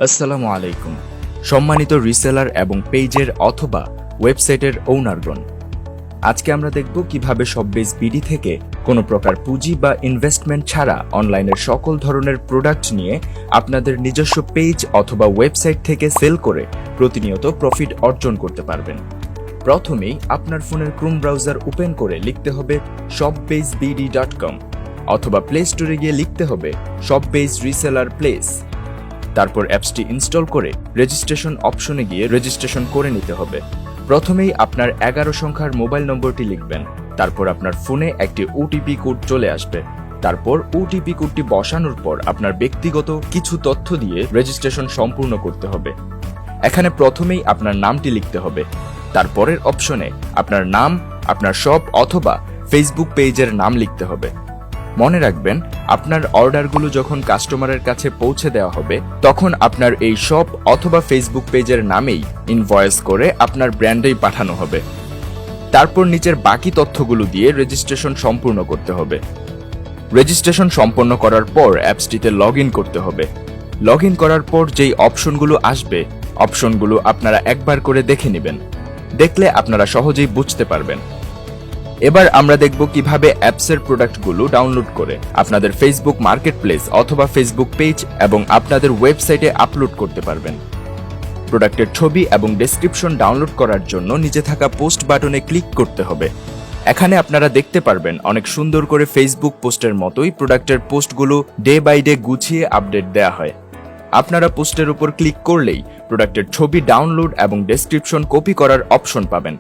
আসসালামু আলাইকুম। সম্মানিত রিসেলার এবং পেজের অথবা ওয়েবসাইটের ওনারগণ, আজকে আমরা দেখব কিভাবে শপবেজ বিডি থেকে কোনো প্রকার পুঁজি বা ইনভেস্টমেন্ট ছাড়া অনলাইনের সকল ধরনের প্রোডাক্ট নিয়ে আপনাদের নিজস্ব পেজ অথবা ওয়েবসাইট থেকে সেল করে প্রতিনিয়ত প্রফিট অর্জন করতে পারবেন। প্রথমেই আপনার ফোনের ক্রোম ব্রাউজার ওপেন করে লিখতে হবে shopbazebd.com অথবা প্লে স্টোরে গিয়ে লিখতে হবে শপবেজ রিসেলার প্লেস। তারপর অ্যাপসটি ইনস্টল করে রেজিস্ট্রেশন অপশনে গিয়ে রেজিস্ট্রেশন করে নিতে হবে। প্রথমেই আপনার 11 সংখ্যার মোবাইল নম্বরটি লিখবেন। তারপর আপনার ফোনে একটি ওটিপি কোড চলে আসবে। তারপর ওটিপি কোডটি বসানোর পর আপনার ব্যক্তিগত কিছু তথ্য দিয়ে রেজিস্ট্রেশন সম্পূর্ণ করতে হবে। এখানে প্রথমেই আপনার নামটি লিখতে হবে। তারপরের অপশনে আপনার নাম, আপনার শপ অথবা ফেসবুক পেজের নাম লিখতে হবে। মনে রাখবেন, আপনার অর্ডারগুলো যখন কাস্টমারের কাছে পৌঁছে দেওয়া হবে তখন আপনার এই শপ অথবা ফেসবুক পেজের নামেই ইনভয়েস করে আপনার ব্র্যান্ডেই পাঠানো হবে। তারপর নিচের বাকি তথ্যগুলো দিয়ে রেজিস্ট্রেশন সম্পূর্ণ করতে হবে। রেজিস্ট্রেশন সম্পন্ন করার পর অ্যাপসটিতে লগ ইন করতে হবে। লগ ইন করার পর যেই অপশনগুলো আসবে, অপশনগুলো আপনারা একবার করে দেখে নেবেন। দেখলে আপনারা সহজেই বুঝতে পারবেন। এবার আমরা দেখব কিভাবে অ্যাপসের প্রোডাক্টগুলো ডাউনলোড করে আপনাদের ফেসবুক মার্কেটপ্লেস অথবা ফেসবুক পেজ এবং আপনাদের ওয়েবসাইটে আপলোড করতে পারবেন। প্রোডাক্টের ছবি এবং ডেসক্রিপশন ডাউনলোড করার জন্য নিচে থাকা পোস্ট বাটনে ক্লিক করতে হবে। এখানে আপনারা দেখতে পারবেন অনেক সুন্দর করে ফেসবুক পোস্টের মতোই প্রোডাক্টের পোস্টগুলো ডে বাই ডে গুছিয়ে আপডেট দেওয়া হয়। আপনারা পোস্টের উপর ক্লিক করলেই প্রোডাক্টের ছবি ডাউনলোড এবং ডেসক্রিপশন কপি করার অপশন পাবেন।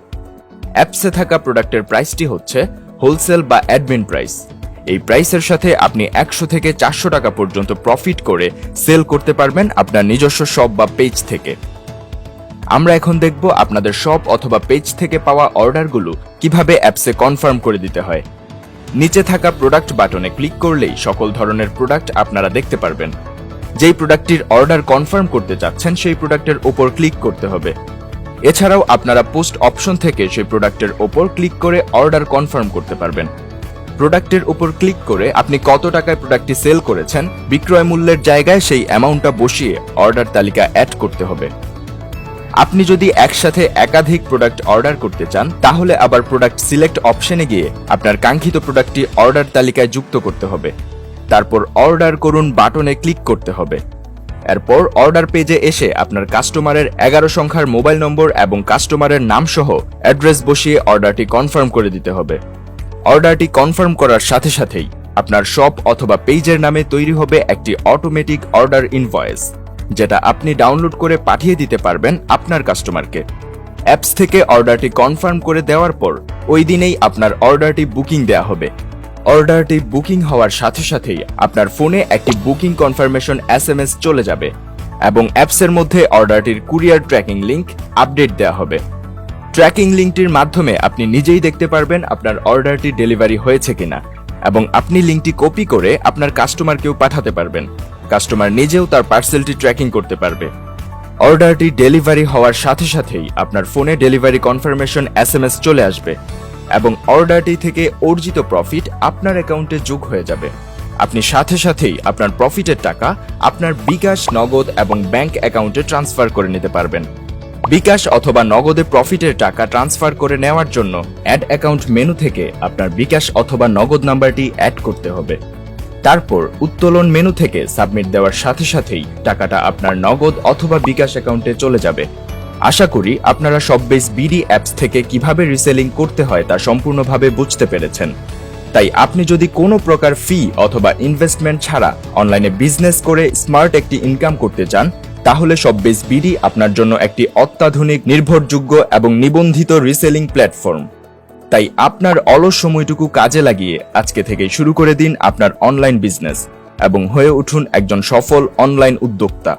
অ্যাপসে থাকা প্রোডাক্টের প্রাইসটি হচ্ছে হোলসেল বা অ্যাডমিন প্রাইস। এই প্রাইসের সাথে আপনি 100 থেকে 400 টাকা পর্যন্ত প্রফিট করে সেল করতে পারবেন আপনার নিজস্ব শপ বা পেজ থেকে। আমরা এখন দেখব আপনাদের শপ অথবা পেজ থেকে পাওয়া অর্ডারগুলো কিভাবে অ্যাপসে কনফার্ম করে দিতে হয়। নিচে থাকা প্রোডাক্ট বাটনে ক্লিক করলেই সকল ধরনের প্রোডাক্ট আপনারা দেখতে পারবেন। যেই প্রোডাক্টটির অর্ডার কনফার্ম করতে চাচ্ছেন সেই প্রোডাক্টের উপর ক্লিক করতে হবে। এছাড়াও আপনারা পোস্ট অপশন থেকে সেই প্রোডাক্টের ওপর ক্লিক করে অর্ডার কনফার্ম করতে পারবেন। প্রোডাক্টের উপর ক্লিক করে আপনি কত টাকায় প্রোডাক্টটি সেল করেছেন বিক্রয় মূল্যের জায়গায় সেই অ্যামাউন্টটা বসিয়ে অর্ডার তালিকা অ্যাড করতে হবে। আপনি যদি একসাথে একাধিক প্রোডাক্ট অর্ডার করতে চান তাহলে আবার প্রোডাক্ট সিলেক্ট অপশনে গিয়ে আপনার কাঙ্ক্ষিত প্রোডাক্টটি অর্ডার তালিকায় যুক্ত করতে হবে। তারপর অর্ডার করুন বাটনে ক্লিক করতে হবে। এরপর অর্ডার পেজে এসে আপনার কাস্টমারের 11 সংখ্যার মোবাইল নম্বর এবং কাস্টমারের নাম সহ অ্যাড্রেস বসিয়ে অর্ডারটি কনফার্ম করে দিতে হবে। অর্ডারটি কনফার্ম করার সাথে সাথেই আপনার শপ অথবা পেজের নামে তৈরি হবে একটি অটোমেটিক অর্ডার ইনভয়েস, যেটা আপনি ডাউনলোড করে পাঠিয়ে দিতে পারবেন আপনার কাস্টমারকে। অ্যাপস থেকে অর্ডারটি কনফার্ম করে দেওয়ার পর ওই দিনেই আপনার অর্ডারটি বুকিং দেওয়া হবে। অর্ডারটি বুকিং হওয়ার সাথে সাথেই আপনার ফোনে একটি বুকিং কনফার্মেশন SMS চলে যাবে এবং অ্যাপসের মধ্যে অর্ডারটির কুরিয়ার ট্র্যাকিং লিংক আপডেট দেওয়া হবে। ট্র্যাকিং লিংকটির মাধ্যমে আপনি নিজেই দেখতে পারবেন আপনার অর্ডারটি ডেলিভারি হয়েছে কিনা এবং আপনি লিংকটি কপি করে আপনার কাস্টমারকেও পাঠাতে পারবেন। কাস্টমার নিজেও তার পার্সেলটি ট্র্যাকিং করতে পারবে। অর্ডারটি ডেলিভারি হওয়ার সাথে সাথেই আপনার ফোনে ডেলিভারি কনফার্মেশন SMS চলে আসবে এবং অর্ডারটি থেকে অর্জিত প্রফিট আপনার অ্যাকাউন্টে যোগ হয়ে যাবে। আপনি সাথে সাথেই আপনার প্রফিটের টাকা আপনার বিকাশ, নগদ এবং ব্যাংক অ্যাকাউন্টে ট্রান্সফার করে নিতে পারবেন। বিকাশ অথবা নগদে প্রফিটের টাকা ট্রান্সফার করে নেওয়ার জন্য অ্যাড অ্যাকাউন্ট মেনু থেকে আপনার বিকাশ অথবা নগদ নাম্বারটি অ্যাড করতে হবে। তারপর উত্তোলন মেনু থেকে সাবমিট দেওয়ার সাথে সাথেই টাকাটা আপনার নগদ অথবা বিকাশ অ্যাকাউন্টে চলে যাবে। আশা করি আপনারা শপবেজ বিডি অ্যাপস থেকে কিভাবে রিসেলিং করতে হয় তা সম্পূর্ণভাবে বুঝতে পেরেছেন। তাই আপনি যদি কোনো প্রকার ফি অথবা ইনভেস্টমেন্ট ছাড়া অনলাইনে বিজনেস করে স্মার্ট একটি ইনকাম করতে চান তাহলে শপবেজ বিডি আপনার জন্য একটি অত্যাধুনিক, নির্ভরযোগ্য এবং নিবন্ধিত রিসেলিং প্ল্যাটফর্ম। তাই আপনার অলস সময়টুকু কাজে লাগিয়ে আজকে থেকেই শুরু করে দিন আপনার অনলাইন বিজনেস এবং হয়ে উঠুন একজন সফল অনলাইন উদ্যোক্তা।